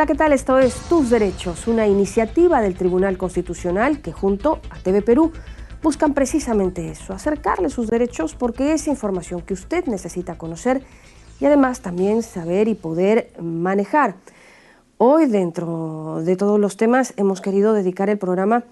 Hola, ¿qué tal? Esto es Tus Derechos, una iniciativa del Tribunal Constitucional que junto a TV Perú buscan precisamente eso, acercarle sus derechos porque es información que usted necesita conocer y además también saber y poder manejar. Hoy, dentro de todos los temas, hemos querido dedicar el programa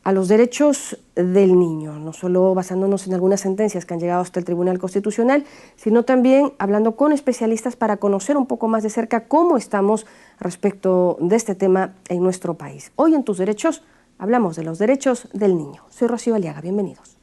a los derechos del niño, no solo basándonos en algunas sentencias que han llegado hasta el Tribunal Constitucional, sino también hablando con especialistas para conocer un poco más de cerca cómo estamos respecto de este tema en nuestro país. Hoy en Tus Derechos hablamos de los derechos del niño. Soy Rocío Aliaga, bienvenidos.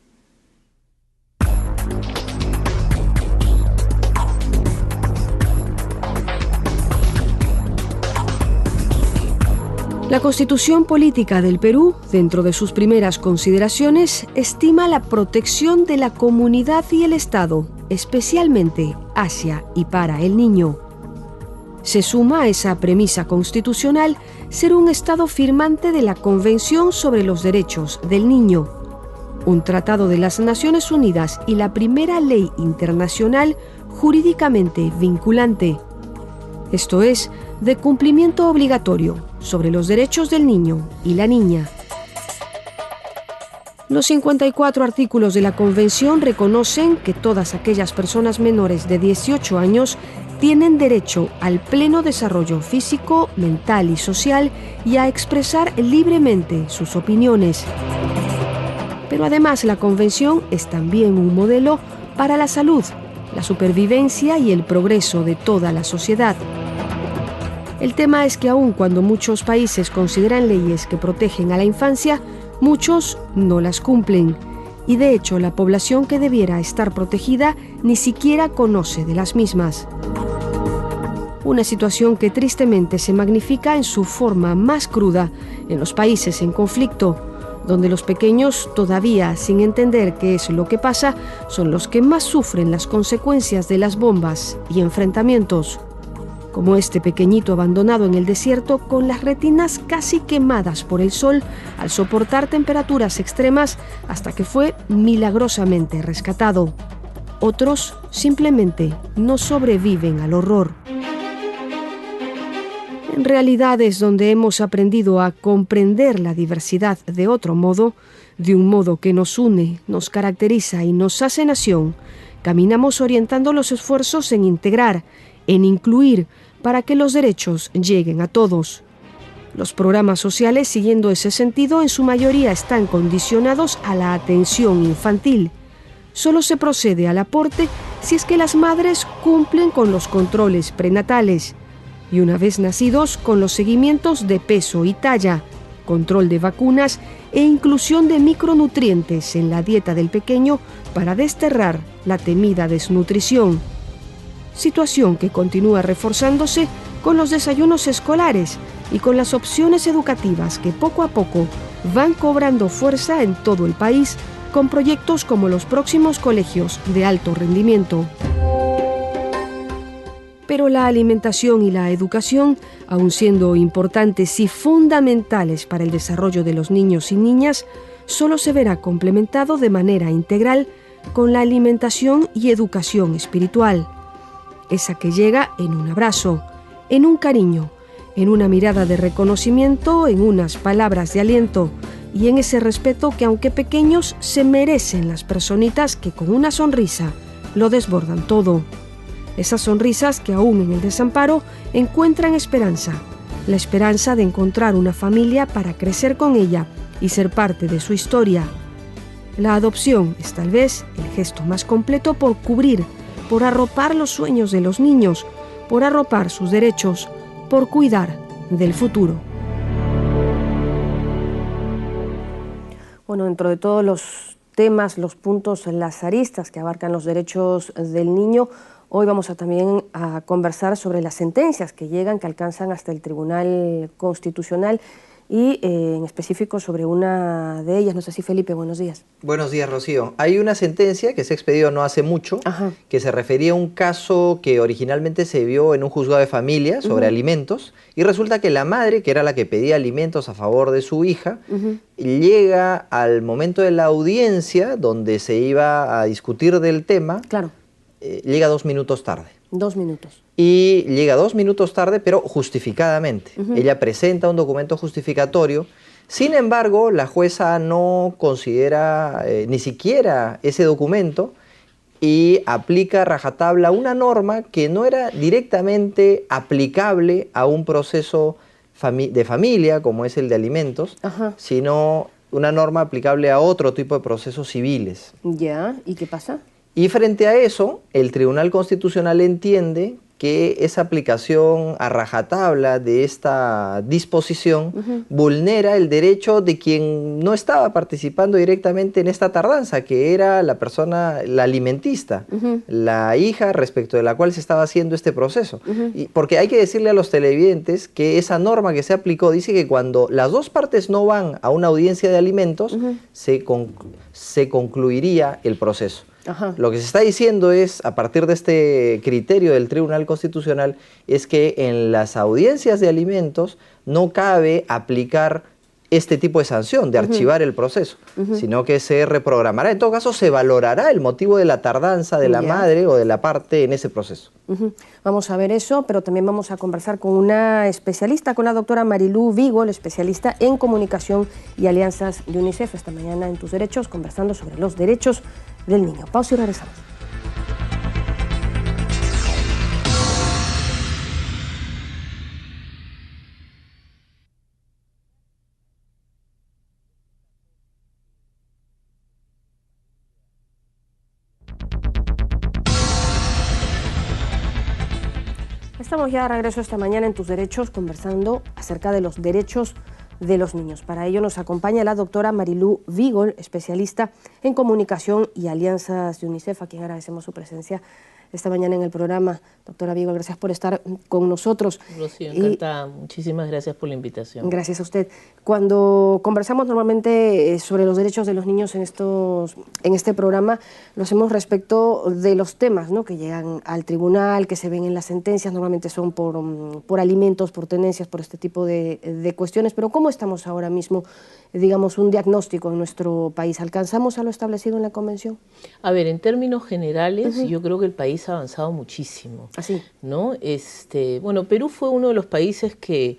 La Constitución Política del Perú, dentro de sus primeras consideraciones, estima la protección de la comunidad y el Estado, especialmente hacia y para el niño. Se suma a esa premisa constitucional ser un Estado firmante de la Convención sobre los Derechos del Niño, un tratado de las Naciones Unidas y la primera ley internacional jurídicamente vinculante. Esto es, de cumplimiento obligatorio sobre los derechos del niño y la niña. Los 54 artículos de la Convención reconocen que todas aquellas personas menores de 18 años tienen derecho al pleno desarrollo físico, mental y social y a expresar libremente sus opiniones. Pero además la Convención es también un modelo para la salud, la supervivencia y el progreso de toda la sociedad. El tema es que aun cuando muchos países consideran leyes que protegen a la infancia, muchos no las cumplen. Y de hecho, la población que debiera estar protegida ni siquiera conoce de las mismas. Una situación que tristemente se magnifica en su forma más cruda en los países en conflicto, donde los pequeños, todavía sin entender qué es lo que pasa, son los que más sufren las consecuencias de las bombas y enfrentamientos. Como este pequeñito abandonado en el desierto con las retinas casi quemadas por el sol al soportar temperaturas extremas hasta que fue milagrosamente rescatado. Otros simplemente no sobreviven al horror. En realidades donde hemos aprendido a comprender la diversidad de otro modo, de un modo que nos une, nos caracteriza y nos hace nación, caminamos orientando los esfuerzos en integrar, en incluir, para que los derechos lleguen a todos. Los programas sociales, siguiendo ese sentido, en su mayoría están condicionados a la atención infantil. Solo se procede al aporte si es que las madres cumplen con los controles prenatales y una vez nacidos con los seguimientos de peso y talla, control de vacunas e inclusión de micronutrientes en la dieta del pequeño para desterrar la temida desnutrición. Situación que continúa reforzándose con los desayunos escolares y con las opciones educativas que poco a poco van cobrando fuerza en todo el país con proyectos como los próximos colegios de alto rendimiento. Pero la alimentación y la educación, aun siendo importantes y fundamentales para el desarrollo de los niños y niñas, solo se verá complementado de manera integral con la alimentación y educación espiritual. Esa que llega en un abrazo, en un cariño, en una mirada de reconocimiento, en unas palabras de aliento y en ese respeto que, aunque pequeños, se merecen las personitas que con una sonrisa lo desbordan todo. Esas sonrisas que aún en el desamparo encuentran esperanza, la esperanza de encontrar una familia para crecer con ella y ser parte de su historia. La adopción es tal vez el gesto más completo por cubrir, por arropar los sueños de los niños, por arropar sus derechos, por cuidar del futuro. Bueno, dentro de todos los temas, los puntos, las aristas que abarcan los derechos del niño, hoy vamos también a conversar sobre las sentencias que llegan, que alcanzan hasta el Tribunal Constitucional y en específico sobre una de ellas. No sé si Felipe, buenos días. Buenos días, Rocío. Hay una sentencia que se expedió no hace mucho, que se refería a un caso que originalmente se vio en un juzgado de familia sobre alimentos, y resulta que la madre, que era la que pedía alimentos a favor de su hija, llega al momento de la audiencia donde se iba a discutir del tema, llega 2 minutos tarde. 2 minutos. Y llega 2 minutos tarde, pero justificadamente. Ella presenta un documento justificatorio. Sin embargo, la jueza no considera ni siquiera ese documento y aplica a rajatabla una norma que no era directamente aplicable a un proceso de familia, como es el de alimentos, sino una norma aplicable a otro tipo de procesos civiles. Ya, ¿y qué pasa? Y frente a eso, el Tribunal Constitucional entiende que esa aplicación a rajatabla de esta disposición vulnera el derecho de quien no estaba participando directamente en esta tardanza, que era la persona, la alimentista, la hija respecto de la cual se estaba haciendo este proceso. Y porque hay que decirle a los televidentes que esa norma que se aplicó dice que cuando las dos partes no van a una audiencia de alimentos, se concluiría el proceso. Lo que se está diciendo es, a partir de este criterio del Tribunal Constitucional, es que en las audiencias de alimentos no cabe aplicar este tipo de sanción, de archivar el proceso, sino que se reprogramará. En todo caso, se valorará el motivo de la tardanza de la madre o de la parte en ese proceso. Vamos a ver eso, pero también vamos a conversar con una especialista, con la doctora Marilú Vigo, especialista en comunicación y alianzas de UNICEF, esta mañana en Tus Derechos, conversando sobre los derechos del niño. Pausa y regresamos. Estamos ya de regreso esta mañana en Tus Derechos, conversando acerca de los derechos de los niños. Para ello nos acompaña la doctora Marilú Vigo, especialista en comunicación y alianzas de UNICEF, a quien agradecemos su presencia esta mañana en el programa. Doctora Vigo, gracias por estar con nosotros. Rocío, encantada. Muchísimas gracias por la invitación. Gracias a usted. Cuando conversamos normalmente sobre los derechos de los niños en este programa, lo hacemos respecto de los temas, ¿no?, que llegan al tribunal, que se ven en las sentencias. Normalmente son por alimentos, por tenencias, por este tipo de cuestiones. Pero ¿cómo estamos ahora mismo, digamos, un diagnóstico en nuestro país? ¿Alcanzamos a lo establecido en la Convención? A ver, en términos generales, yo creo que el país ha avanzado muchísimo. ¿Así? ¿No? Bueno, Perú fue uno de los países que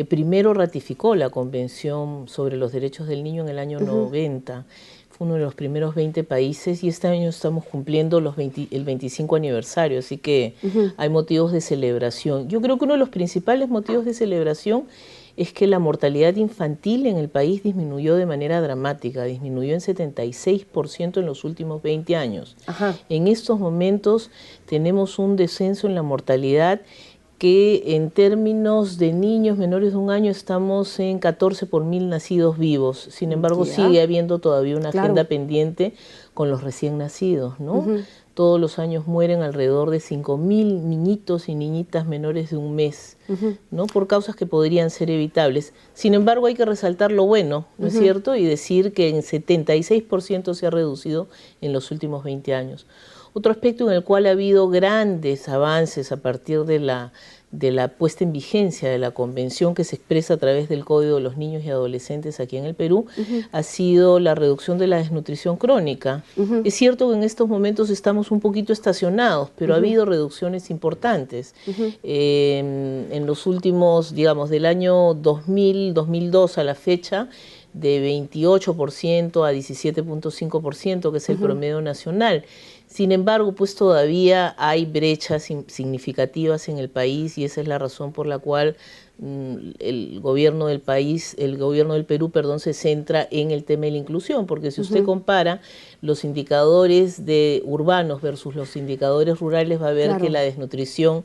primero ratificó la Convención sobre los Derechos del Niño en el año 90. Fue uno de los primeros 20 países y este año estamos cumpliendo el 25 aniversario, así que hay motivos de celebración. Yo creo que uno de los principales motivos de celebración es que la mortalidad infantil en el país disminuyó de manera dramática, disminuyó en 76% en los últimos 20 años. En estos momentos tenemos un descenso en la mortalidad que en términos de niños menores de 1 año estamos en 14 por 1000 nacidos vivos. Sin embargo, sigue habiendo todavía una agenda pendiente con los recién nacidos, ¿no? Todos los años mueren alrededor de 5000 niñitos y niñitas menores de 1 mes, ¿no?, por causas que podrían ser evitables. Sin embargo, hay que resaltar lo bueno, ¿no es cierto?, y decir que en 76% se ha reducido en los últimos 20 años. Otro aspecto en el cual ha habido grandes avances a partir de la puesta en vigencia de la Convención, que se expresa a través del Código de los Niños y Adolescentes aquí en el Perú, ha sido la reducción de la desnutrición crónica. Es cierto que en estos momentos estamos un poquito estacionados, pero ha habido reducciones importantes. En los últimos, digamos, del año 2000, 2002 a la fecha, de 28% a 17.5%, que es el promedio nacional. Sin embargo, pues todavía hay brechas significativas en el país y esa es la razón por la cual el gobierno del Perú, se centra en el tema de la inclusión, porque si usted compara los indicadores urbanos versus los indicadores rurales, va a ver que la desnutrición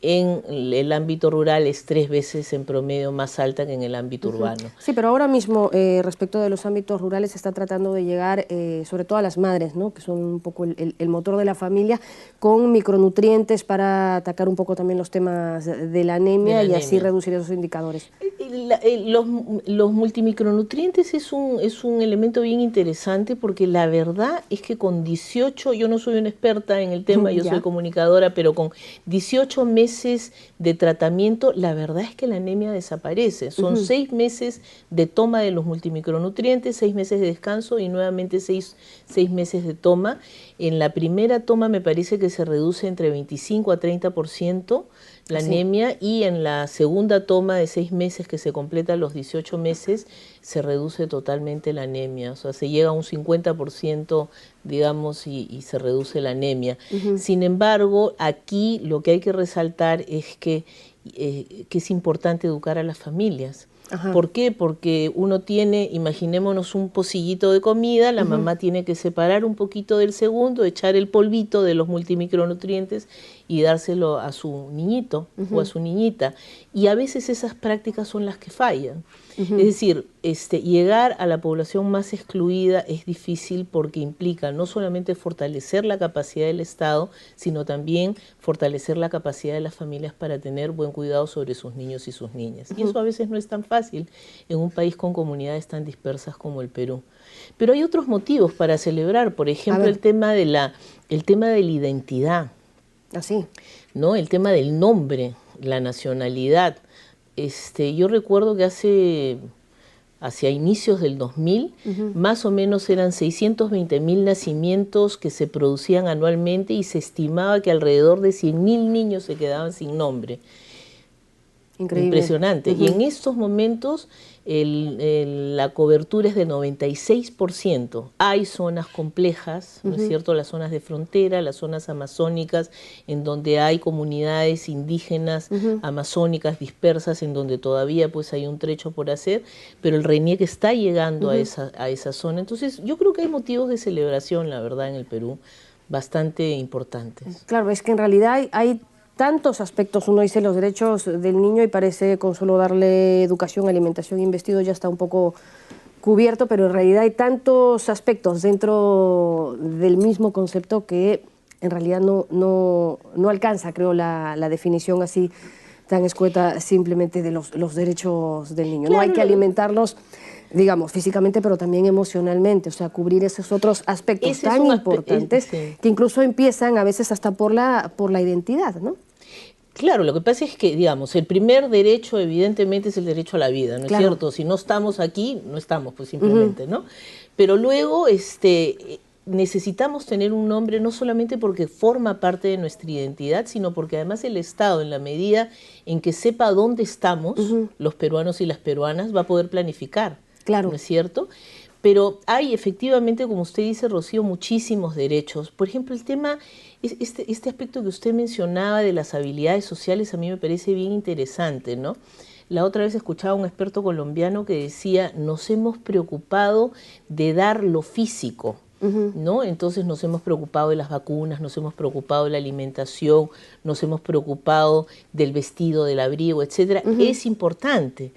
en el ámbito rural es 3 veces en promedio más alta que en el ámbito urbano. Sí, pero ahora mismo, respecto de los ámbitos rurales, se está tratando de llegar, sobre todo a las madres, ¿no?, que son un poco el motor de la familia, con micronutrientes para atacar un poco también los temas de la anemia y así reducir esos indicadores. Los multimicronutrientes es un elemento bien interesante porque la verdad es que con 18, yo no soy una experta en el tema, yo soy comunicadora, pero con 18 meses meses de tratamiento, la verdad es que la anemia desaparece. Son 6 meses de toma de los multimicronutrientes, 6 meses de descanso y nuevamente 6 meses de toma. En la primera toma me parece que se reduce entre 25 a 30% la anemia, y en la segunda toma de 6 meses, que se completa los 18 meses, se reduce totalmente la anemia. O sea, se llega a un 50%, digamos, y se reduce la anemia. Sin embargo, aquí lo que hay que resaltar es que es importante educar a las familias. ¿Por qué? Porque uno tiene, imaginémonos un pocillito de comida, la mamá tiene que separar un poquito del segundo, echar el polvito de los multimicronutrientes y dárselo a su niñito o a su niñita. Y a veces esas prácticas son las que fallan. Es decir, llegar a la población más excluida es difícil porque implica no solamente fortalecer la capacidad del Estado, sino también fortalecer la capacidad de las familias para tener buen cuidado sobre sus niños y sus niñas. Y eso a veces no es tan fácil en un país con comunidades tan dispersas como el Perú. Pero hay otros motivos para celebrar, por ejemplo, el tema de la identidad. Así. ¿No? El tema del nombre, la nacionalidad. Yo recuerdo que hacia inicios del 2000, más o menos eran 620.000 nacimientos que se producían anualmente y se estimaba que alrededor de 100.000 niños se quedaban sin nombre. Increíble. Impresionante. Y en estos momentos la cobertura es de 96%. Hay zonas complejas, ¿no es cierto? Las zonas de frontera, las zonas amazónicas, en donde hay comunidades indígenas amazónicas dispersas, en donde todavía pues hay un trecho por hacer, pero el RENIEC está llegando a esa zona. Entonces yo creo que hay motivos de celebración, la verdad, en el Perú, bastante importantes. Claro, es que en realidad hay tantos aspectos. Uno dice los derechos del niño y parece con solo darle educación, alimentación y vestido ya está un poco cubierto, pero en realidad hay tantos aspectos dentro del mismo concepto que en realidad no alcanza, creo, la definición así tan escueta simplemente de los derechos del niño. Claro. No hay que alimentarlos, digamos, físicamente, pero también emocionalmente, o sea, cubrir esos otros aspectos tan importantes que incluso empiezan a veces hasta por la identidad, ¿no? Claro, lo que pasa es que, digamos, el primer derecho evidentemente es el derecho a la vida, ¿no es cierto? Si no estamos aquí, no estamos, pues simplemente, ¿no? Pero luego necesitamos tener un nombre no solamente porque forma parte de nuestra identidad, sino porque además el Estado, en la medida en que sepa dónde estamos, los peruanos y las peruanas, va a poder planificar, ¿no es cierto? Pero hay efectivamente, como usted dice, Rocío, muchísimos derechos. Por ejemplo, el tema, este aspecto que usted mencionaba de las habilidades sociales a mí me parece bien interesante, ¿no? La otra vez escuchaba a un experto colombiano que decía, nos hemos preocupado de dar lo físico, ¿no? Entonces nos hemos preocupado de las vacunas, nos hemos preocupado de la alimentación, nos hemos preocupado del vestido, del abrigo, etcétera. Es importante.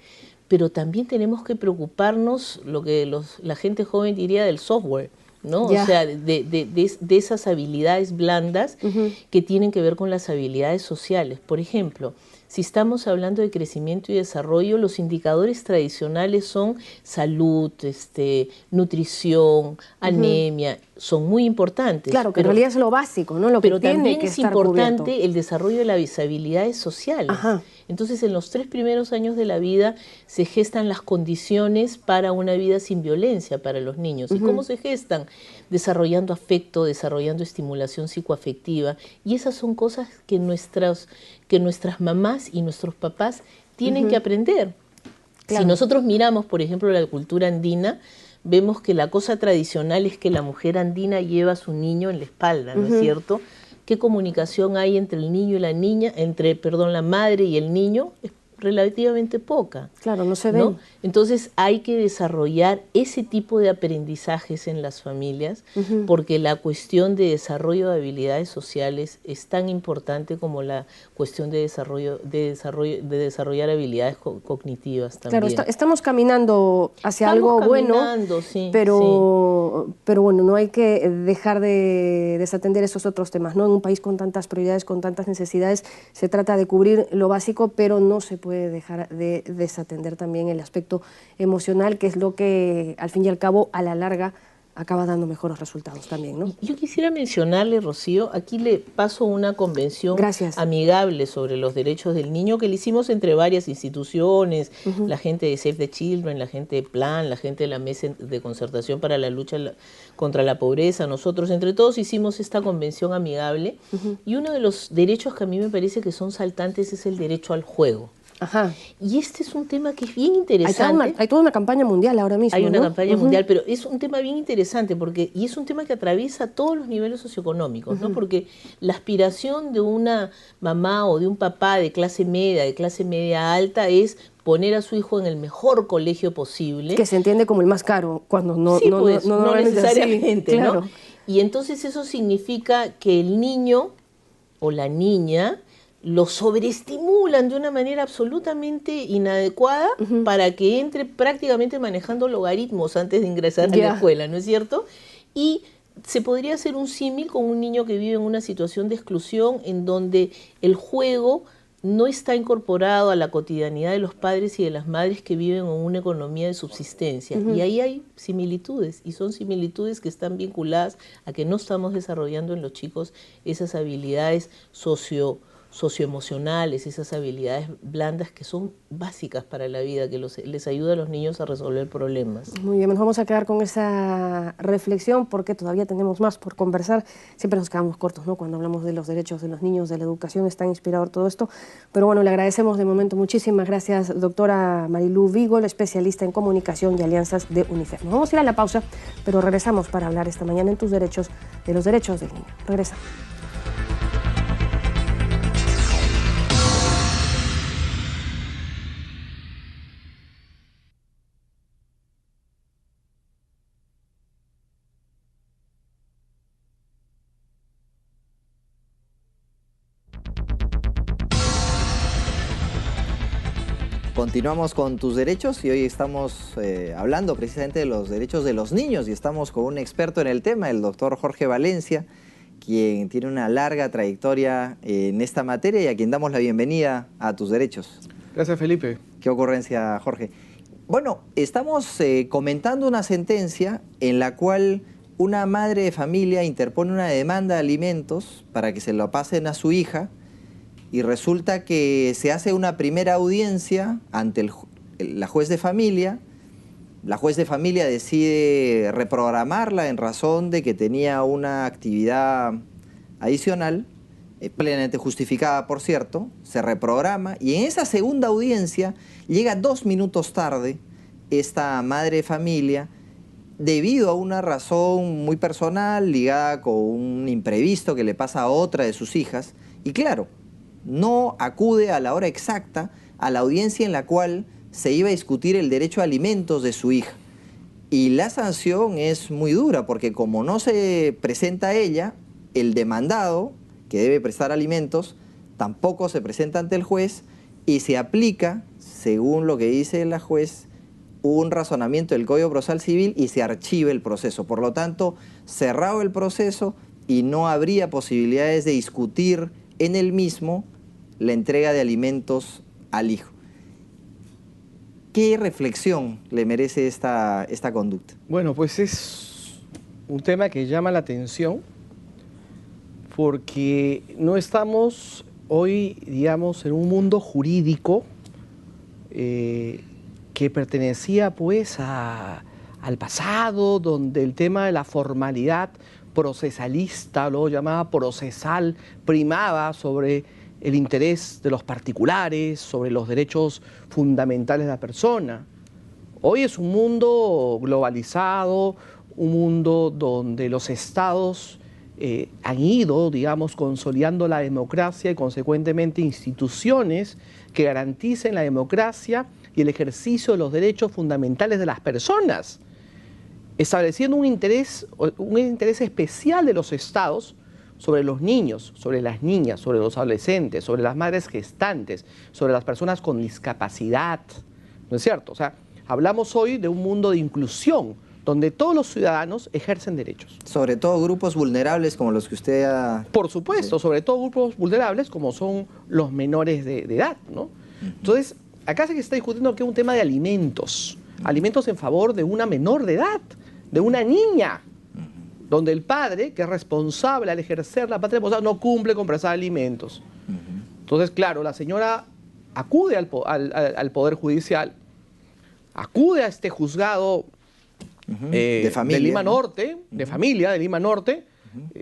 Pero también tenemos que preocuparnos, lo que la gente joven diría, del software, ¿no? O sea, de esas habilidades blandas que tienen que ver con las habilidades sociales. Por ejemplo, si estamos hablando de crecimiento y desarrollo, los indicadores tradicionales son salud, nutrición, anemia, son muy importantes. Claro, que en realidad es lo básico, ¿no? Lo que pero tiene también que es estar importante cubierto. El desarrollo de las habilidades sociales. Entonces, en los 3 primeros años de la vida se gestan las condiciones para una vida sin violencia para los niños. ¿Y cómo se gestan? Desarrollando afecto, desarrollando estimulación psicoafectiva. Y esas son cosas que nuestras mamás y nuestros papás tienen que aprender. Claro. Si nosotros miramos, por ejemplo, la cultura andina, vemos que la cosa tradicional es que la mujer andina lleva a su niño en la espalda, ¿no es cierto? ¿Qué comunicación hay entre el niño y la niña, la madre y el niño? Es relativamente poca. Claro, no se ven. ¿No? Entonces hay que desarrollar ese tipo de aprendizajes en las familias, porque la cuestión de desarrollo de habilidades sociales es tan importante como la cuestión de desarrollar habilidades cognitivas también. Claro, estamos caminando hacia algo bueno, pero bueno, no hay que dejar de desatender esos otros temas, ¿no? En un país con tantas prioridades, con tantas necesidades, se trata de cubrir lo básico, pero no se puede dejar de desatender también el aspecto emocional, que es lo que al fin y al cabo a la larga acaba dando mejores resultados también, ¿no? Yo quisiera mencionarle, Rocío, aquí le paso una convención amigable sobre los derechos del niño que le hicimos entre varias instituciones, la gente de Save the Children, la gente de Plan, la gente de la Mesa de Concertación para la Lucha contra la Pobreza. Nosotros, entre todos, hicimos esta convención amigable y uno de los derechos que a mí me parece que son saltantes es el derecho al juego. Ajá. Y este es un tema que es bien interesante. Hay toda una campaña mundial ahora mismo, Hay una campaña mundial, pero es un tema bien interesante y es un tema que atraviesa todos los niveles socioeconómicos, ¿no? Porque la aspiración de una mamá o de un papá de clase media alta, es poner a su hijo en el mejor colegio posible. Que se entiende como el más caro, cuando no necesariamente, claro. ¿No? Y entonces eso significa que el niño o la niña lo sobreestimulan de una manera absolutamente inadecuada para que entre prácticamente manejando logaritmos antes de ingresar a la escuela, ¿no es cierto? Y se podría hacer un símil con un niño que vive en una situación de exclusión en donde el juego no está incorporado a la cotidianidad de los padres y de las madres que viven en una economía de subsistencia. Y ahí hay similitudes, y son similitudes que están vinculadas a que no estamos desarrollando en los chicos esas habilidades socioemocionales, esas habilidades blandas que son básicas para la vida, que les ayuda a los niños a resolver problemas. Muy bien, nos vamos a quedar con esa reflexión porque todavía tenemos más por conversar. Siempre nos quedamos cortos, ¿no? Cuando hablamos de los derechos de los niños, de la educación, es tan inspirador todo esto. Pero bueno, le agradecemos de momento. Muchísimas gracias, doctora Marilú Vigo, la especialista en comunicación y alianzas de UNICEF. Nos vamos a ir a la pausa, pero regresamos para hablar esta mañana en Tus Derechos, de los derechos del niño. Regresamos. Continuamos con Tus Derechos y hoy estamos hablando precisamente de los derechos de los niños y estamos con un experto en el tema, el doctor Jorge Valencia, quien tiene una larga trayectoria en esta materia y a quien damos la bienvenida a Tus Derechos. Gracias, Felipe. Qué ocurrencia, Jorge. Bueno, estamos comentando una sentencia en la cual una madre de familia interpone una demanda de alimentos para que se lo pasen a su hija. Y resulta que se hace una primera audiencia ante la juez de familia. La juez de familia decide reprogramarla en razón de que tenía una actividad adicional, plenamente justificada, por cierto. Se reprograma y en esa segunda audiencia llega 2 minutos tarde esta madre de familia debido a una razón muy personal ligada con un imprevisto que le pasa a otra de sus hijas. Y claro, no acude a la hora exacta a la audiencia en la cual se iba a discutir el derecho a alimentos de su hija. Y la sanción es muy dura porque como no se presenta ella, el demandado, que debe prestar alimentos, tampoco se presenta ante el juez y se aplica, según lo que dice la juez, un razonamiento del Código Procesal Civil y se archiva el proceso. Por lo tanto, cerrado el proceso y no habría posibilidades de discutir en el mismo la entrega de alimentos al hijo. ¿Qué reflexión le merece esta conducta? Bueno, pues es un tema que llama la atención porque no estamos hoy, digamos, en un mundo jurídico que pertenecía pues al pasado, donde el tema de la formalidad procesalista, luego llamada procesal, primaba sobre el interés de los particulares, sobre los derechos fundamentales de la persona. Hoy es un mundo globalizado, un mundo donde los estados han ido, digamos, consolidando la democracia y consecuentemente instituciones que garanticen la democracia y el ejercicio de los derechos fundamentales de las personas, estableciendo un interés especial de los estados sobre los niños, sobre las niñas, sobre los adolescentes, sobre las madres gestantes, sobre las personas con discapacidad, ¿no es cierto? O sea, hablamos hoy de un mundo de inclusión, donde todos los ciudadanos ejercen derechos. Sobre todo grupos vulnerables como los que usted ha... Por supuesto, sí. Sobre todo grupos vulnerables como son los menores de edad, ¿no? Entonces, acá se está discutiendo que es un tema de alimentos, alimentos en favor de una menor de edad, de una niña. donde el padre, que es responsable al ejercer la patria potestad, no cumple con prestar alimentos. Entonces, claro, la señora acude al Poder Judicial, acude a este juzgado de familia, de Lima Norte, de familia de Lima Norte,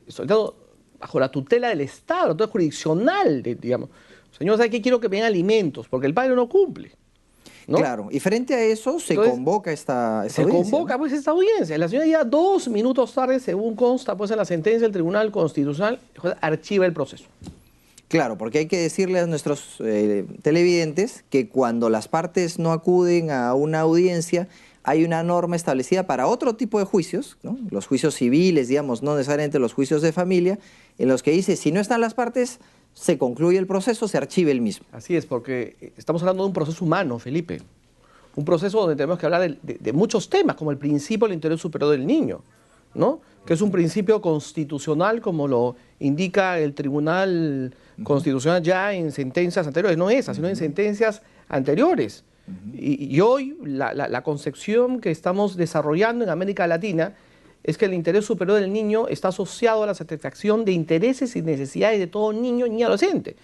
sobre todo bajo la tutela del Estado, la tutela jurisdiccional, digamos. Señor, ¿sabe qué? Quiero que me den alimentos, porque el padre no cumple, ¿no? Claro, y frente a eso se convoca esta audiencia. Se convoca, ¿no? Pues esta audiencia. La señora ya 2 minutos tarde, según consta pues en la sentencia del Tribunal Constitucional, archiva el proceso. Claro, porque hay que decirle a nuestros televidentes que cuando las partes no acuden a una audiencia, hay una norma establecida para otro tipo de juicios, ¿no? Los juicios civiles, digamos, no necesariamente los juicios de familia, en los que dice, si no están las partes, se concluye el proceso, se archive el mismo. Así es, porque estamos hablando de un proceso humano, Felipe. Un proceso donde tenemos que hablar de muchos temas, como el principio del interés superior del niño, ¿no? Que es un principio constitucional, como lo indica el Tribunal Constitucional ya en sentencias anteriores. No esas, sino en sentencias anteriores. Y hoy la concepción que estamos desarrollando en América Latina es que el interés superior del niño está asociado a la satisfacción de intereses y necesidades de todo niño y adolescente.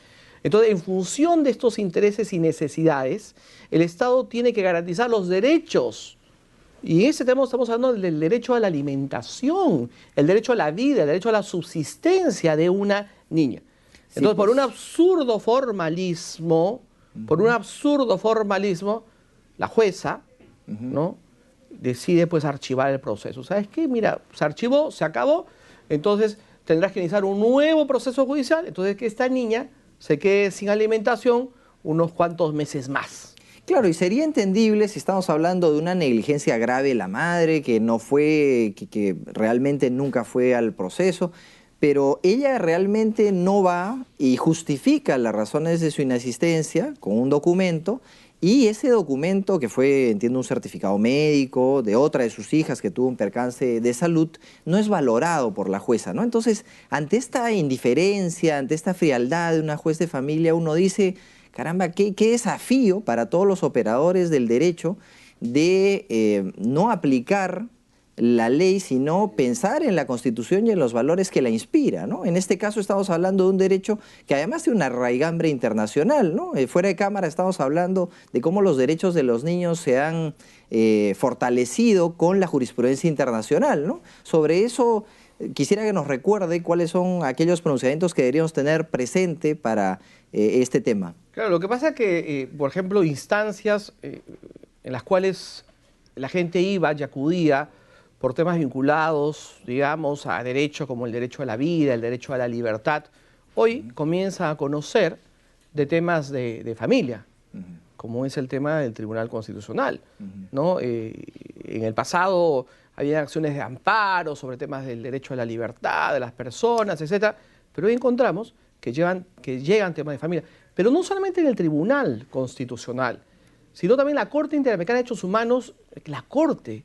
Entonces, en función de estos intereses y necesidades, el Estado tiene que garantizar los derechos. Y en ese tema estamos hablando del derecho a la alimentación, el derecho a la vida, el derecho a la subsistencia de una niña. Entonces, por un absurdo formalismo, la jueza, ¿no?, decide pues archivar el proceso. ¿Sabes qué? Mira, se archivó, se acabó, entonces tendrás que iniciar un nuevo proceso judicial, entonces que esta niña se quede sin alimentación unos cuantos meses más. Claro, y sería entendible si estamos hablando de una negligencia grave de la madre, que no fue, que realmente nunca fue al proceso, pero ella realmente no va y justifica las razones de su inasistencia con un documento, y ese documento, que fue, entiendo, un certificado médico de otra de sus hijas que tuvo un percance de salud, no es valorado por la jueza, ¿no? Entonces, ante esta indiferencia, ante esta frialdad de una juez de familia, uno dice, caramba, qué desafío para todos los operadores del derecho de no aplicar la ley, sino pensar en la Constitución y en los valores que la inspira, ¿no? En este caso estamos hablando de un derecho que además tiene una raigambre internacional, ¿no? Fuera de cámara estamos hablando de cómo los derechos de los niños se han fortalecido con la jurisprudencia internacional, ¿no? Sobre eso quisiera que nos recuerde cuáles son aquellos pronunciamientos que deberíamos tener presente para este tema. Claro, lo que pasa es que, por ejemplo, instancias en las cuales la gente iba y acudía por temas vinculados, digamos, a derechos como el derecho a la vida, el derecho a la libertad, hoy comienza a conocer de temas de familia, como es el tema del Tribunal Constitucional, ¿no? En el pasado había acciones de amparo sobre temas del derecho a la libertad de las personas, etc. Pero hoy encontramos que llegan temas de familia. Pero no solamente en el Tribunal Constitucional, sino también la Corte Interamericana de Derechos Humanos, la Corte,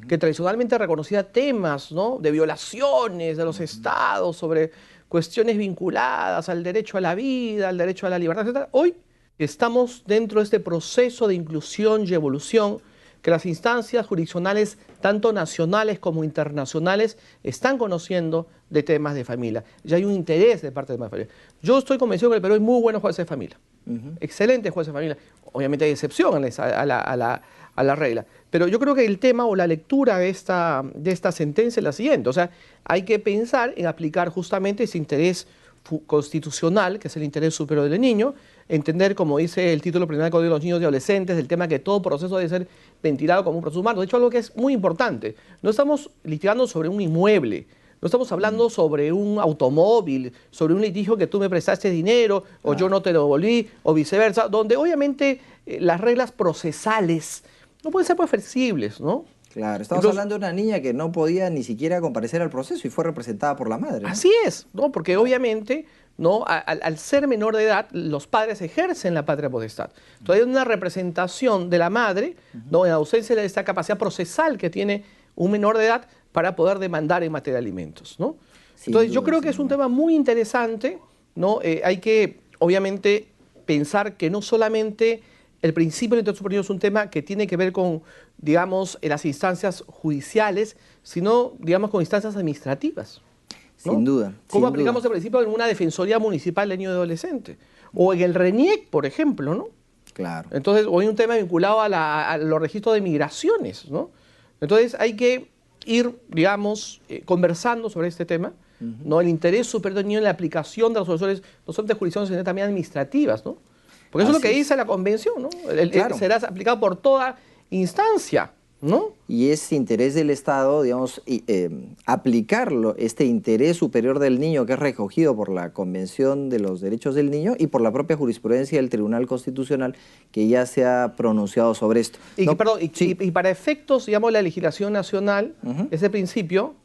que tradicionalmente reconocía temas, ¿no?, de violaciones de los estados sobre cuestiones vinculadas al derecho a la vida, al derecho a la libertad, etc. Hoy estamos dentro de este proceso de inclusión y evolución que las instancias jurisdiccionales, tanto nacionales como internacionales, están conociendo de temas de familia. Ya hay un interés de parte de temas de familia. Yo estoy convencido que el Perú hay muy buenos jueces de familia, excelentes jueces de familia. Obviamente hay excepciones a la regla. Pero yo creo que el tema o la lectura de esta sentencia es la siguiente. O sea, hay que pensar en aplicar justamente ese interés constitucional, que es el interés superior del niño, entender, como dice el título primero del Código de los Niños y Adolescentes, el tema que todo proceso debe ser ventilado como un proceso humano. De hecho, algo que es muy importante, no estamos litigando sobre un inmueble, no estamos hablando sobre un automóvil, sobre un litigio que tú me prestaste dinero o yo no te lo devolví, o viceversa, donde obviamente las reglas procesales no pueden ser pues flexibles, ¿no? Claro, estamos hablando de una niña que no podía ni siquiera comparecer al proceso y fue representada por la madre, ¿no? Así es, ¿no? Porque obviamente, ¿no?, al ser menor de edad, los padres ejercen la patria potestad. Entonces hay una representación de la madre, ¿no?, en ausencia de esta capacidad procesal que tiene un menor de edad para poder demandar en materia de alimentos, ¿no? Entonces yo creo que es un tema muy interesante, ¿no? Hay que, obviamente, pensar que no solamente el principio del interés superior es un tema que tiene que ver con, digamos, las instancias judiciales, sino, digamos, con instancias administrativas, ¿no? Sin duda. ¿Cómo aplicamos el principio en una defensoría municipal de niño y adolescente? O en el RENIEC, por ejemplo, ¿no? Claro. Entonces, o hay un tema vinculado a los registros de migraciones, ¿no? Entonces, hay que ir, digamos, conversando sobre este tema, ¿no? El interés superior del niño en la aplicación de las soluciones, no solamente jurisdicciones, sino también administrativas, ¿no? Porque eso es lo que dice la convención, ¿no? Claro. Será aplicado por toda instancia, ¿no? Y es interés del Estado, digamos, aplicarlo, este interés superior del niño que es recogido por la Convención de los Derechos del Niño y por la propia jurisprudencia del Tribunal Constitucional que ya se ha pronunciado sobre esto. Y, y para efectos, digamos, de la legislación nacional, ese principio,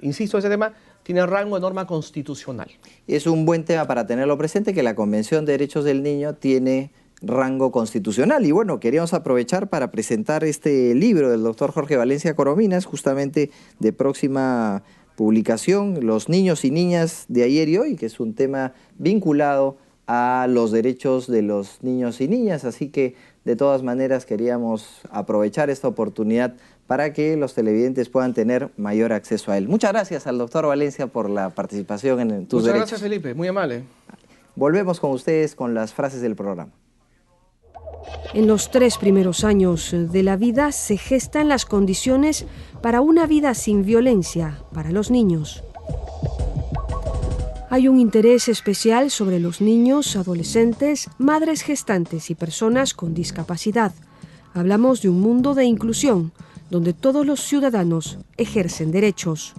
insisto, ese tema, tiene rango de norma constitucional. Es un buen tema para tenerlo presente, que la Convención de Derechos del Niño tiene rango constitucional. Y bueno, queríamos aprovechar para presentar este libro del doctor Jorge Valencia Corominas, justamente de próxima publicación, Los niños y niñas de ayer y hoy, que es un tema vinculado a los derechos de los niños y niñas. Así que, de todas maneras, queríamos aprovechar esta oportunidad para que los televidentes puedan tener mayor acceso a él. Muchas gracias al doctor Valencia por la participación en Tus Derechos. Muchas gracias, Felipe, muy amable. Volvemos con ustedes con las frases del programa. En los 3 primeros años de la vida se gestan las condiciones para una vida sin violencia para los niños. Hay un interés especial sobre los niños, adolescentes, madres gestantes y personas con discapacidad. Hablamos de un mundo de inclusión, donde todos los ciudadanos ejercen derechos.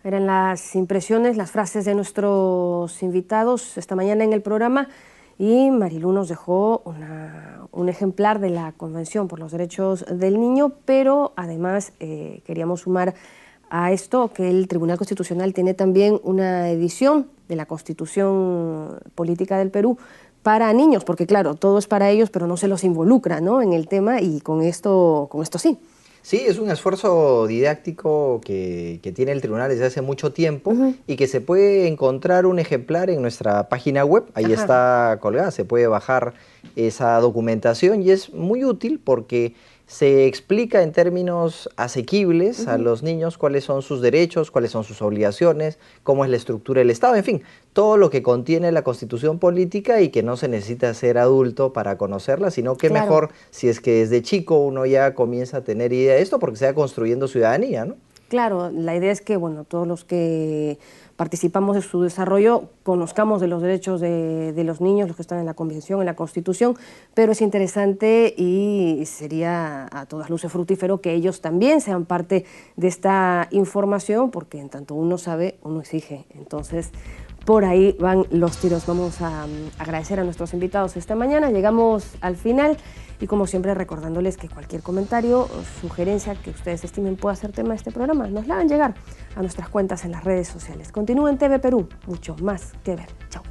Eran las impresiones, las frases de nuestros invitados esta mañana en el programa. Y Marilú nos dejó un ejemplar de la Convención por los Derechos del Niño, pero además queríamos sumar a esto que el Tribunal Constitucional tiene también una edición de la Constitución Política del Perú para niños, porque claro, todo es para ellos, pero no se los involucra, ¿no?, en el tema, y con esto sí. Sí, es un esfuerzo didáctico que tiene el tribunal desde hace mucho tiempo y que se puede encontrar un ejemplar en nuestra página web. Ahí está colgada, se puede bajar esa documentación y es muy útil porque se explica en términos asequibles a los niños cuáles son sus derechos, cuáles son sus obligaciones, cómo es la estructura del Estado, en fin, todo lo que contiene la Constitución política y que no se necesita ser adulto para conocerla, sino que mejor si es que desde chico uno ya comienza a tener idea de esto porque se va construyendo ciudadanía, ¿no? Claro, la idea es que, bueno, todos los que participamos en su desarrollo conozcamos de los derechos de los niños, los que están en la Convención, en la Constitución, pero es interesante y sería a todas luces fructífero que ellos también sean parte de esta información, porque en tanto uno sabe, uno exige. Entonces, por ahí van los tiros. Vamos a agradecer a nuestros invitados esta mañana. Llegamos al final y, como siempre, recordándoles que cualquier comentario o sugerencia que ustedes estimen pueda ser tema de este programa, nos la hagan llegar a nuestras cuentas en las redes sociales. Continúen TV Perú, mucho más que ver. Chao.